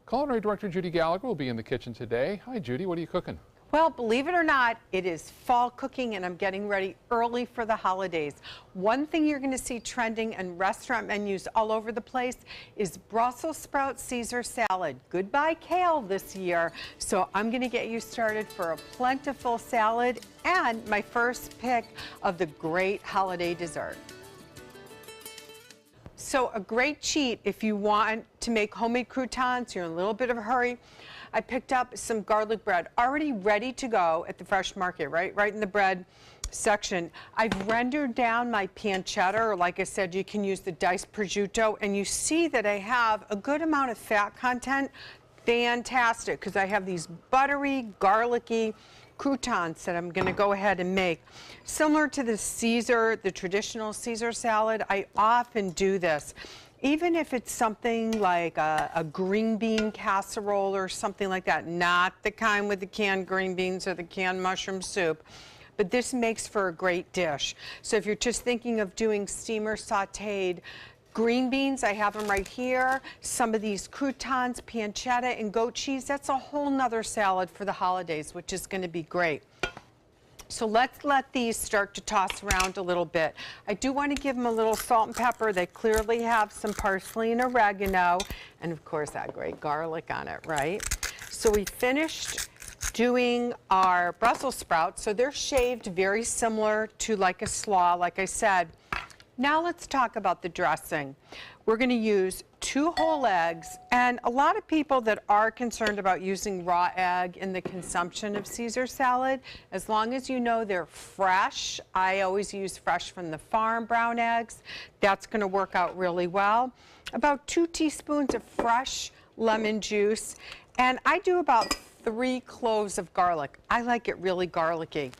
Culinary Director Judy Gallagher will be in the kitchen today. Hi, Judy. What are you cooking? Well, believe it or not, it is fall cooking and I'm getting ready early for the holidays. One thing you're going to see trending in restaurant menus all over the place is Brussels sprout Caesar salad. Goodbye kale this year. So I'm going to get you started for a plentiful salad and my first pick of the great holiday dessert. So a great cheat if you want to make homemade croutons, you're in a little bit of a hurry. I picked up some garlic bread already ready to go at the fresh market, right in the bread section. I've rendered down my pancetta, or like I said, you can use the diced prosciutto, and you see that I have a good amount of fat content. Fantastic, because I have these buttery, garlicky croutons that I'm going to go ahead and make. Similar to the traditional Caesar salad, I often do this. Even if it's something like a green bean casserole or something like that, not the kind with the canned green beans or the canned mushroom soup, but this makes for a great dish. So if you're just thinking of doing steamer sauteed green beans, I have them right here. Some of these croutons, pancetta, and goat cheese, that's a whole nother salad for the holidays, which is going to be great. So let's let these start to toss around a little bit. I do want to give them a little salt and pepper. They clearly have some parsley and oregano, and of course that great garlic on it, right? So we finished doing our Brussels sprouts. So they're shaved very similar to like a slaw, like I said. Now let's talk about the dressing. We're going to use 2 whole eggs, and a lot of people that are concerned about using raw egg in the consumption of Caesar salad, as long as you know they're fresh, I always use fresh from the farm brown eggs, that's going to work out really well. About 2 teaspoons of fresh lemon juice, and I do about 3 cloves of garlic. I like it really garlicky.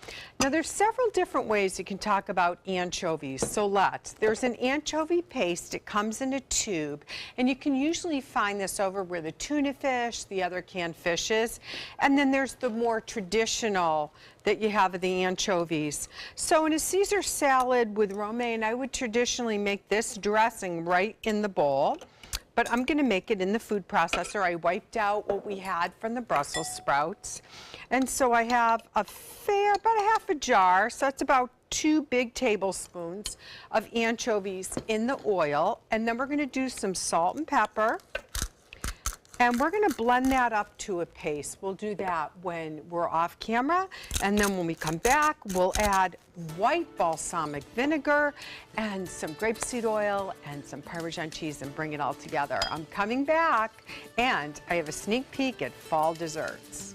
Now there's several different ways you can talk about anchovies, so there's an anchovy paste. It comes in a tube, and you can usually find this over where the tuna fish, the other canned fish is, and then there's the more traditional that you have of the anchovies. So in a Caesar salad with romaine, I would traditionally make this dressing right in the bowl. But I'm going to make it in the food processor. I wiped out what we had from the Brussels sprouts. And so I have about a half a jar, so that's about 2 big tablespoons of anchovies in the oil. And then we're going to do some salt and pepper. And we're going to blend that up to a paste. We'll do that when we're off camera. And then when we come back, we'll add white balsamic vinegar and some grapeseed oil and some Parmesan cheese and bring it all together. I'm coming back, and I have a sneak peek at fall desserts.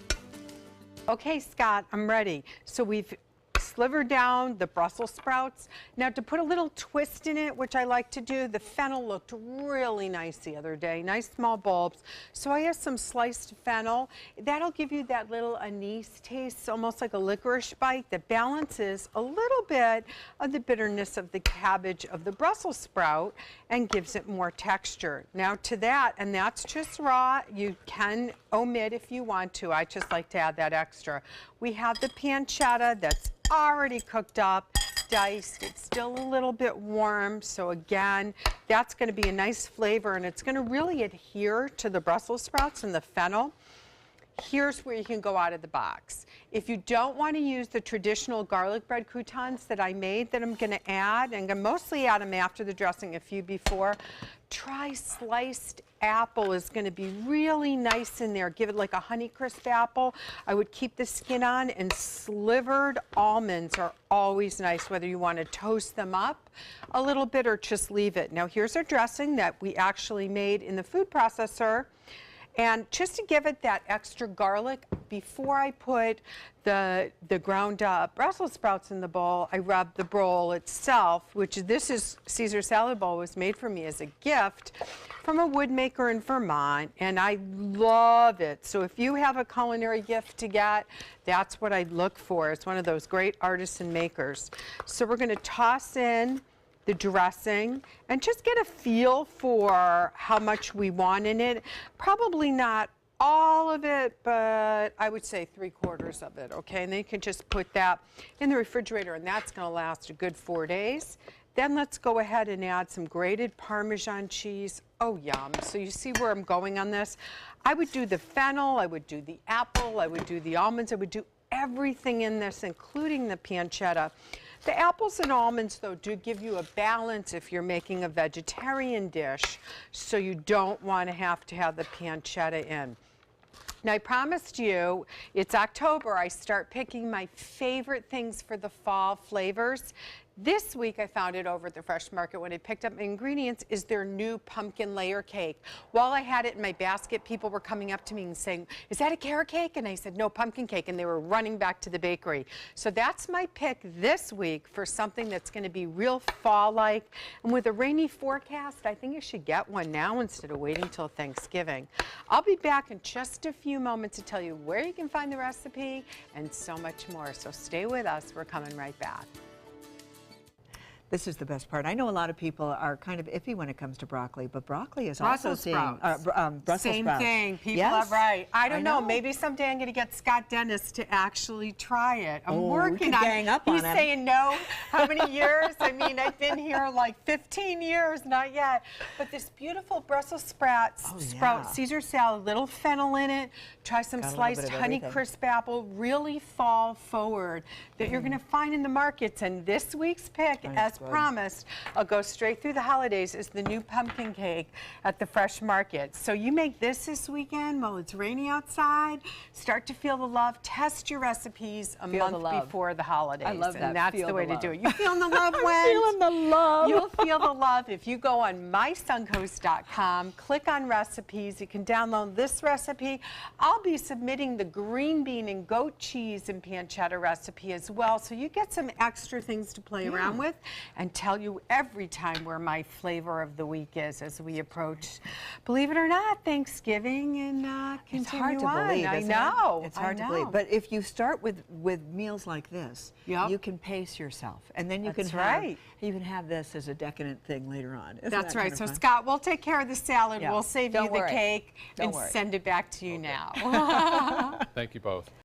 Okay, Scott, I'm ready. So we've slivered down the Brussels sprouts. Now to put a little twist in it, which I like to do, the fennel looked really nice the other day, nice small bulbs. So I have some sliced fennel. That'll give you that little anise taste, almost like a licorice bite that balances a little bit of the bitterness of the cabbage of the Brussels sprout and gives it more texture. Now to that, and that's just raw, you can omit if you want to. I just like to add that extra. We have the pancetta that's already cooked up, diced. It's still a little bit warm, so again, that's going to be a nice flavor, and it's going to really adhere to the Brussels sprouts and the fennel. Here's where you can go out of the box. If you don't want to use the traditional garlic bread croutons that I made that I'm going to add, and I'm going to mostly add them after the dressing, a few before, try sliced apple is going to be really nice in there. Give it like a Honeycrisp apple. I would keep the skin on, and slivered almonds are always nice, whether you want to toast them up a little bit or just leave it. Now here's our dressing that we actually made in the food processor. And just to give it that extra garlic, before I put the ground up Brussels sprouts in the bowl, I rub the bowl itself, which this is Caesar salad bowl, was made for me as a gift from a wood maker in Vermont, and I love it. So if you have a culinary gift to get, that's what I'd look for. It's one of those great artisan makers. So we're going to toss in the dressing and just get a feel for how much we want in it. Probably not all of it, but I would say 3/4 of it, okay? And then you can just put that in the refrigerator, and that's going to last a good 4 days. Then let's go ahead and add some grated Parmesan cheese. Oh, yum. So you see where I'm going on this? I would do the fennel, I would do the apple, I would do the almonds, I would do everything in this, including the pancetta. The apples and almonds, though, do give you a balance if you're making a vegetarian dish, so you don't want to have the pancetta in. Now, I promised you, it's October, I start picking my favorite things for the fall flavors. This week, I found it over at the Fresh Market when I picked up my ingredients, is their new pumpkin layer cake. While I had it in my basket, people were coming up to me and saying, is that a carrot cake? And I said, no, pumpkin cake. And they were running back to the bakery. So that's my pick this week for something that's going to be real fall-like. And with a rainy forecast, I think you should get one now instead of waiting till Thanksgiving. I'll be back in just a few moments to tell you where you can find the recipe and so much more. So stay with us. We're coming right back. This is the best part. I know a lot of people are kind of iffy when it comes to broccoli, but broccoli is Brussels also seeing Same Brussels sprouts. thing. People Yes. are right. I don't know. know. Maybe someday I'm going to get Scott Dennis to actually try it. I'm Oh, we working could on gang up on He's him. saying no. How many years? I mean, I've been here like 15 years, not yet. But this beautiful Brussels sprout yeah. Caesar salad, little fennel in it. Try some Got a little sliced bit of honey everything. crisp apple. Really fall forward that you're going to find in the markets. And this week's pick, as good. promised, I'll go straight through the holidays, is the new pumpkin cake at the Fresh Market. So you make this weekend while it's rainy outside. Start to feel the love. Test your recipes a Feel the month love. before the holidays. I love that. And that's Feel the way the to do love. it. You feeling the love, Wendy? Feeling the love. You'll feel the love if you go on mysuncoast.com, click on recipes. You can download this recipe. I'll be submitting the green bean and goat cheese and pancetta recipe as well, so you get some extra things to play around with and tell you every time where my flavor of the week is as we approach, believe it or not, Thanksgiving and continue It's hard to on. believe, I isn't it? know. It's hard I to believe. know. But if you start with meals like this, Yep. you can pace yourself, and then you That's can right. have this as a decadent thing later on. Isn't That's that right. kind of So fun? Scott, we'll take care of the salad. Yeah. We'll save Don't you the worry. cake Don't and worry. send it back to you now. Thank you both.